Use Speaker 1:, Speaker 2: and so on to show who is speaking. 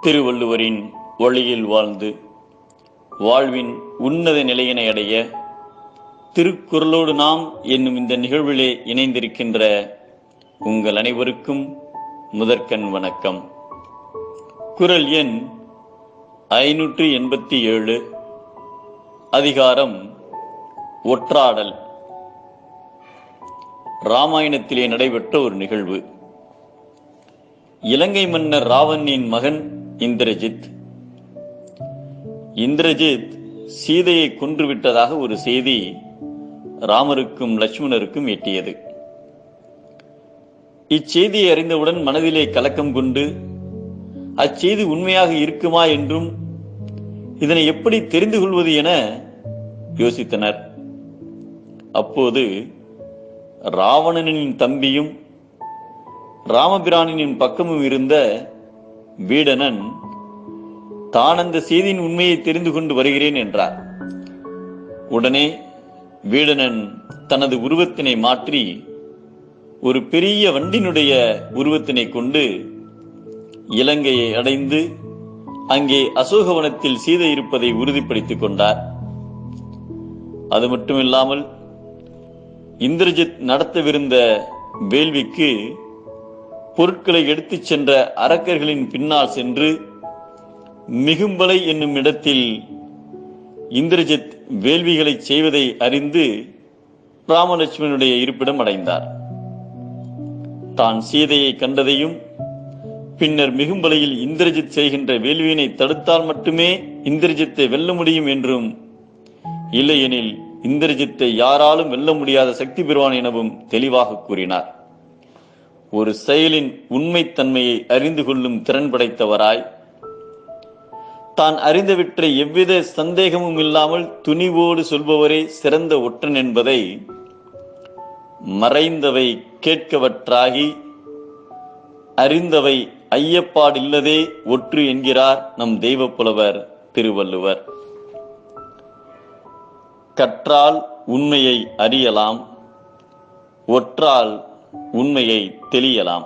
Speaker 1: திருவள்ளுவரின் வழியில் வாழ்ந்து வாழ்வின் உன்னத நிலையினை அடைய திருக்குறளோடு நாம் என்னும் இந்த நிகழ்விலே இணைந்திருக்கின்ற உங்கள் அனைவருக்கும் முதற்கண் வணக்கம். குறள் எண் 587, அதிகாரம் ஒற்றாடல். ராமாயணத்திலே நடைபெற்ற ஒரு நிகழ்வு. இலங்கை மன்னர் ராவணனின் மகன் இந்திரஜித் சீதையை கொன்றுவிட்டதாக ஒரு செய்தி ராமருக்கும் லட்சுமணருக்கும் எட்டியது. இச்செய்தியை அறிந்தவுடன் மனதிலே கலக்கம் கொண்டு அச்செய்தி உண்மையாக இருக்குமா என்றும் இதனை எப்படி தெரிந்து கொள்வது என யோசித்தனர். அப்போது ராவணனின் தம்பியும் ராமபிரானின் பக்கமும் இருந்த வீடணன் தான் அந்த செய்தியின் உண்மையை தெரிந்து கொண்டு வருகிறேன் என்றார். உடனே வீடணன் தனது உருவத்தினை மாற்றி ஒரு பெரிய வண்டினுடைய உருவத்தினை கொண்டு இலங்கையை அடைந்து அங்கே அசோகவனத்தில் சீதை இருப்பதை உறுதிப்படுத்திக் கொண்டார். அது மட்டுமில்லாமல் இந்திரஜித் நடத்தவிருந்த வேள்விக்கு பொருட்களை எடுத்துச் சென்ற அரக்கர்களின் பின்னால் சென்று மிகும்பலை என்னும் இடத்தில் இந்திரஜித் வேள்விகளை செய்வதை அறிந்து ராமலட்சுமணனுடைய இருப்பிடம் அடைந்தார். தான் சீதையை கண்டதையும் பின்னர் மிகும்பலையில் இந்திரஜித் செய்கின்ற வேள்வியினை தடுத்தால் மட்டுமே இந்திரஜித்தை வெல்ல முடியும் என்றும், இல்லையெனில் இந்திரஜித்தை யாராலும் வெல்ல முடியாத சக்தி பெறுவான் எனவும் தெளிவாக கூறினார். ஒரு செயலின் உண்மைத்தன்மையை அறிந்து கொள்ளும் திறன் படைத்தவராய், தான் அறிந்தவற்றை எவ்வித சந்தேகமும் இல்லாமல் துணிவோடு சொல்பவரே சிறந்த ஒற்றன் என்பதை மறைந்தவை கேட்கவற்றாகி அறிந்தவை ஐயப்பாடில்லதே ஒற்று என்கிறார் நம் தெய்வ புலவர் திருவள்ளுவர். கற்றால் உண்மையை அறியலாம், ஒற்றால் உண்மையை தெளியலாம்.